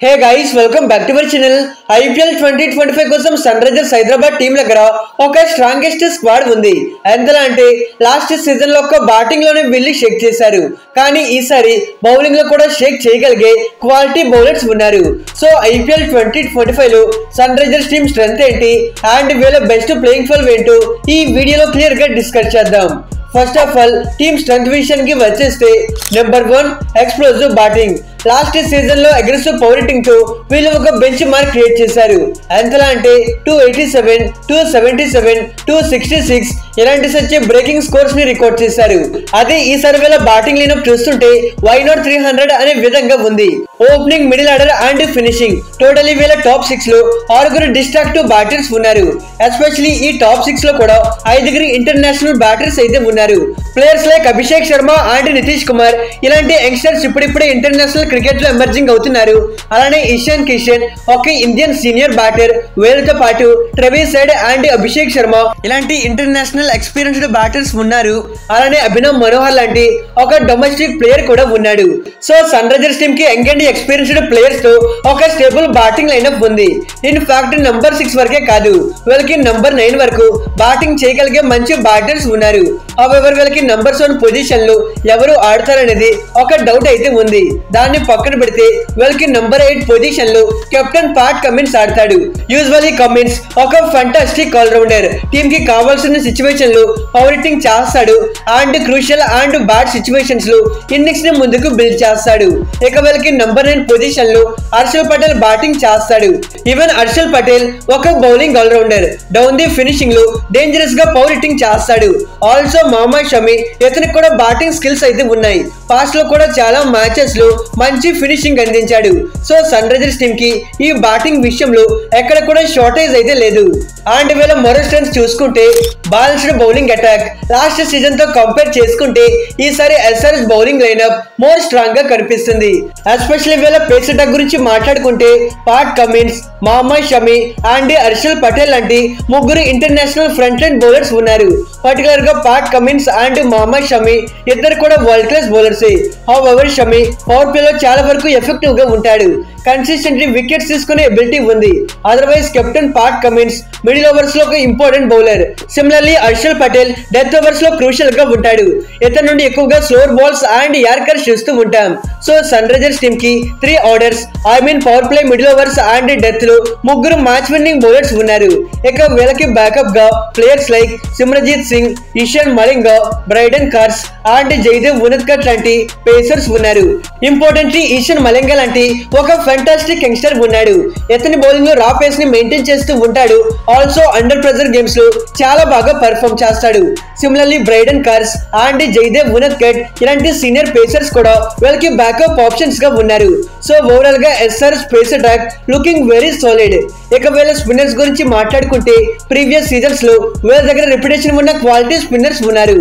Hey guys, welcome back to our channel. IPL 2025 కోసం sun Risers Hyderabad team దగ్గర ఒక strongest squad ఉంది. ఎంతలా అంటే లాస్ట్ సీజన్ లో ఒక బ్యాటింగ్ లోనే వీళ్ళు షేక్ చేశారు. కానీ ఈసారి బౌలింగ్ లో కూడా షేక్ చేయగలిగే క్వాలిటీ బౌలర్స్ ఉన్నారు. సో IPL 2025 లో సన్ రైజర్స్ టీం స్ట్రెంగ్త్ ఏంటి అండ్ వీళ్ళ బెస్ట్ ప్లేయింగ్ 12 ఏంటో ఈ వీడియోలో క్లియర్ గా డిస్కస్ చేద్దాం. First of all team strength విషయానికి వచ్చేస్తే number 1 explosive batting. Last season లో అగ్రెసివ్ పవర్ హిట్టింగ్ తో వీళ్ళు ఒక బెంచ్ మార్క్ క్రియేట్ చేశారు. ఎంతలా అంటే 287, 277, 266 ఇలాంటి సచ్చే బ్రేకింగ్ స్కోర్స్ ని రికార్డ్ చేశారు. అదే ఈ సర్వేలో బ్యాటింగ్ లైనప్ చూస్తుంటే వై నాట్ 300 అనే విధంగా ఉంది. Opening, middle order and finishing totally వీళ్ళ టాప్ 6 లో 6 డిస్ట్రాక్టివ్ బ్యాటర్స్ ఉన్నారు. ఎస్పెషల్లీ ఈ టాప్ 6 లో కూడా 5 ఇంటర్నేషనల్ బ్యాటర్స్ అయితే ఉన్నారు. Players like Abhishek Sharma and Nitish Kumar ఇలాంటి యంగ్స్టర్స్ ఇప్పుడిప్పుడే ఇంటర్నేషనల్ క్రికెట్ లో ఎమర్జింగ్ అవుతున్నారు. అలానే ఇషాన్ కిషన్ ఒక ఇండియన్ సీనియర్ బ్యాటర్, వీళ్ళతో పాటు Travis head and Abhishek Sharma ఇలాంటి ఇంటర్నేషనల్ ఎక్స్పీరియన్స్డ్ బ్యాటర్స్ ఉన్నారు. అలానే అభినవ్ మనోహర్ లాంటి ఒక డొమెస్టిక్ ప్లేయర్ కూడా ఉన్నాడు. సో సన్ రైజర్స్ టీమ్ కి యంగ్ అండ్ ఎక్స్పీరియన్స్డ్ ప్లేయర్స్ తో ఒక స్టేబుల్ బ్యాటింగ్ లైనప్ ఉంది. ఇన్ ఫ్యాక్ట్ నంబర్ 6 వరకే కాదు, వీళ్ళకి నంబర్ 9 వరకు బ్యాటింగ్ చేయగలిగే మంచి బ్యాటర్స్ ఉన్నారు. హౌవెవర్ వీళ్ళకి నంబర్ 1 పొజిషన్ లో ఎవరు ఆడతారనేది ఒక డౌట్ అయితే ఉంది. దాన్ని పక్కన పెడితే వీళ్ళకి నంబర్ 8 పొజిషన్ లో కెప్టెన్ ప్యాట్ కమిన్స్ ఆడతాడు. యూజువల్లీ కమిన్స్ ఒక ఫంటాస్టిక్ ఆల్రౌండర్. టీమ్ కి కావాల్సిన సిచ్యువేషన్ లో పవర్ హిట్టింగ్ చేస్తాడు and crucial and bad situations లో ఇన్నింగ్స్ ని ముందుకు బిల్డ్ చేస్తాడు. ఇక వీళ్ళకి నంబర్ 9 పొజిషన్ లో హర్షల్ పటేల్ బ్యాటింగ్ చేస్తాడు. ఈవెన్ హర్షల్ పటేల్ ఒక bowling all rounder. Down the finishing లో డేంజరస్ గా పవర్ హిట్టింగ్ చేస్తాడు. ఆల్సో మహమ్మద్ షమి ఇతనికి కూడా బ్యాటింగ్ స్కిల్స్ అయితే ఉన్నాయి. పాస్ట్ లో కూడా చాలా మ్యాచెస్ లో మంచి ఫినిషింగ్ అందించాడు. సో సన్ రైజర్స్ టీమ్ కి ఈ బ్యాటింగ్ విషయంలో ఎక్కడ కూడా షార్టేజ్ అయితే లేదు. అండ్ వీళ్ళ మరో స్ట్రెంగ్త్ చూసుకుంటే balanced bowling attack. Last season తో కంపేర్ చేసుకుంటే ఈసారి SRH bowling lineup more strong గా కనిపిస్తుంది. ఎస్పెషల్లీ వీళ్ళ పేస్ అటాక్ గురించి మాట్లాడుకుంటే Pat Cummins, Mohammed Shami and Harshal Patel లాంటి 3 ఇంటర్నేషనల్ ఫ్రంట్ లైన్ బౌలర్స్ ఉన్నారు. పర్టికులర్ గా Pat Cummins and Mohammed Shami ఇద్దరు కూడా world class bowlers. However Shami power play లో చాలా వరకు ఎఫెక్టివ్ గా ఉంటాడు. కన్సిస్టెంట్లీ వికెట్స్ తీసుకునే ఎబిలిటీ ఉంది. Otherwise captain Pat Cummins middle overs లో ఒక important bowler. Similarly Harshal Patel death overs లో క్రూషియల్ గా ఉంటాడు. ఇతని నుండి ఎక్కువగా స్లోర్ బాల్స్ అండ్ యార్కర్స్ చూస్తూ ఉంటాం. సో సన్ రైజర్స్ టీమ్ కి 3 orders, power play, middle overs and death లో 3 మ్యాచ్ విన్నింగ్ బౌలర్స్ ఉన్నారు. ఇక వీళ్ళకి బ్యాకప్ గా players like Simarjeet Singh, Ishan Malinga, Brydon Carse and Jaydev Unadkat లాంటి పేసర్స్ ఉన్నారు. ఇంపార్టెంట్లీ ఇషాన్ మలింగ లాంటి ఒక ఫెంటాస్టిక్ యంగ్స్టర్ ఉన్నాడు. ఇతని బౌలింగ్ లో రా పేస్ ని మెయింటైన్ చేస్తూ ఉంటాడు. ఆల్సో అండర్ ప్రెజర్ గేమ్స్ లో చాలా బాగా పర్ఫామ్ చేస్తాడు. Similarly Brydon Carse and Jaydev Unadkat ఇలాంటి సీనియర్ పేసర్స్ కూడా వీళ్ళకి బ్యాకప్ ఆప్షన్స్ గా ఉన్నారు. సో ఓవరాల్ గా SRH face attack looking very solid. ఇక వీళ్ళ స్పిన్నర్స్ గురించి మాట్లాడుకుంటే ప్రీవియస్ సీజన్స్ లో వీళ్ళ దగ్గర రెప్యుటేషన్ ఉన్న క్వాలిటీ స్పిన్నర్స్ ఉన్నారు.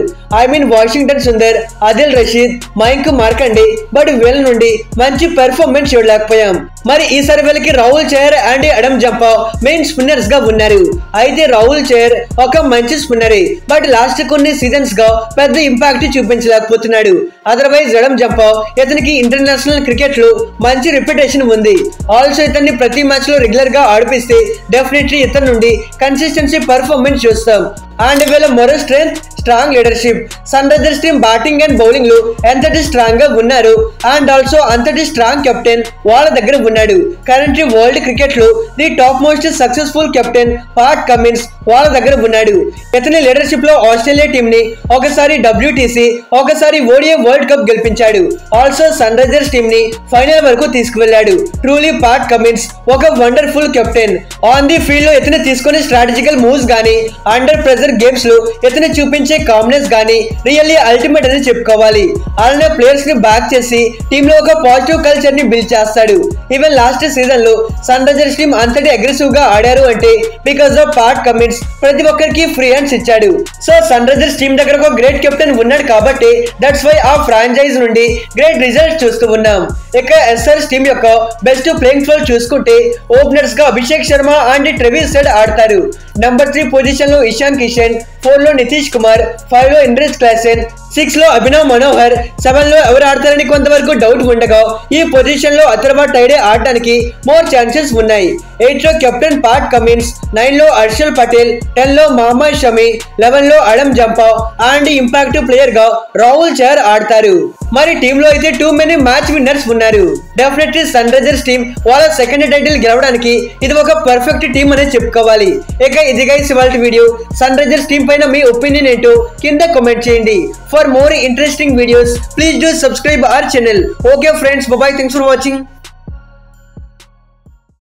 వాషింగ్టన్ సుందర్, ఆదిల్ రషీద్, మయాంక్ మార్కండే. బట్ వీళ్ళ నుండి మంచి పెర్ఫార్మెన్స్ చూడలేకపోయాం. మరి ఈసారి వీళ్ళకి Rahul Chahar and Adam Zampa main spinners గా ఉన్నారు. అయితే రాహుల్ చహర్ ఒక మంచి స్పిన్నరే, బట్ లాస్ట్ కొన్ని సీజన్స్ గా పెద్ద ఇంపాక్ట్ చూపించలేకపోతున్నాడు. అదర్వైజ్ అడమ్ జంపా ఇతనికి ఇంటర్నేషనల్ క్రికెట్ లో మంచి రెప్యుటేషన్ ఉంది. ఆల్సో ఇతన్ని ప్రతి మ్యాచ్ లో రెగ్యులర్ గా ఆడిపిస్తే డెఫినెట్లీ ఇతని నుండి కన్సిస్టెన్సీ పర్ఫార్మెన్స్ చూస్తాం. అండ్ వీళ్ళ మరో strength strong leadership. Sunrisers team batting and bowling లో ఎంతటి స్ట్రాంగ్ గా ఉన్నారు అండ్ ఆల్సో అంతటి స్ట్రాంగ్ కెప్టెన్ వాళ్ళ దగ్గర ఉన్నాడు. కరెంట్లీ వరల్డ్ క్రికెట్ లో the top most successful captain Pat Cummins వాళ్ళ దగ్గర ఉన్నాడు. ఇతని లీడర్షిప్ లో ఆస్ట్రేలియా టీమ్ ని ఒకసారి WTC, ఒకసారి ODI వరల్డ్ కప్ గెలిపించాడు. ఆల్సో సన్ రైజర్స్ టీమ్ ని ఫైనల్ వరకు తీసుకువెళ్లాడు. ట్రూలీ ప్యాట్ కమిన్స్ ఒక wonderful captain. On the field లో ఇతని తీసుకునే స్ట్రాటజికల్ మూవ్స్ గానీ, అండర్ ప్రెజర్ గేమ్స్ లో ఇతని చూపించే కామ్నెస్ గానీ రియల్లీ అల్టిమేట్ అని చెప్పుకోవాలి. అలానే ప్లేయర్స్ ని బ్యాక్ చేసి టీమ్ లో ఒక పాజిటివ్ కల్చర్ ని బిల్డ్ చేస్తాడు. ఈవెన్ లాస్ట్ సీజన్ లో సన్ రైజర్స్ టీమ్ అంతటి అగ్రెసివ్ గా ఆడారు అంటే బికాస్ ఆఫ్ ప్యాట్ కమిన్స్ ప్రతి ఒక్కరికి ఫ్రీ హ్యాండ్స్ ఇచ్చాడు. సో సన్ రైజర్స్ టీమ్ దగ్గర ఒక గ్రేట్ కెప్టెన్ ఉన్నాడు కాబట్టి దట్స్ వై ఆ ఫ్రాంచైజ్ నుండి గ్రేట్ రిజల్ట్స్ చూస్తూ ఉన్నాం. ఇక SRH టీమ్ యొక్క బెస్ట్ ప్లేయింగ్ 12 చూసుకుంటే ఓపెనర్స్ గా Abhishek Sharma and Travis head ఆడతారు. నంబర్ 3 పొజిషన్ లో ఇషాన్ కిషన్, 4 లో నితీష్ కుమార్, 5 లో ఇంద్రేజ్ క్లాసెన్, 6 లో అభినవ్ మనోహర్, 7 లో ఎవరు ఆడతారని కొంతవరకు డౌట్ ఉండగా ఈ పొజిషన్ లో అతర్వా టైడే ఆడటానికి మోర్ ఛాన్సెస్ ఉన్నాయి. 8 లో కెప్టెన్ పాట్ కమిన్స్, 9 లో హర్షల్ పటేల్, 10 లో మహమ్మద్ షమి, 11 లో Adam Zampa and impact player గా రాహుల్ చహర్ ఆడతారు. మరి టీమ్ లో అయితే టూ మెనీ మ్యాచ్ విన్నర్స్ ఉన్నారు. డెఫినెట్లీ సన్ రైజర్స్ టీమ్ వాళ్ళ సెకండ్ టైటిల్ గెలవడానికి ఇది ఒక పర్ఫెక్ట్ టీమ్ అనే చెప్పుకోవాలి. ఇక ఇది గైస్ ఇవాల్టి వీడియో. సన్ రైజర్స్ టీమ్ పైన మీ ఒపీనియన్ ఏంటో కింద కామెంట్ చేయండి. For more interesting videos please do subscribe our channel. Okay friends, bye bye, thanks for watching.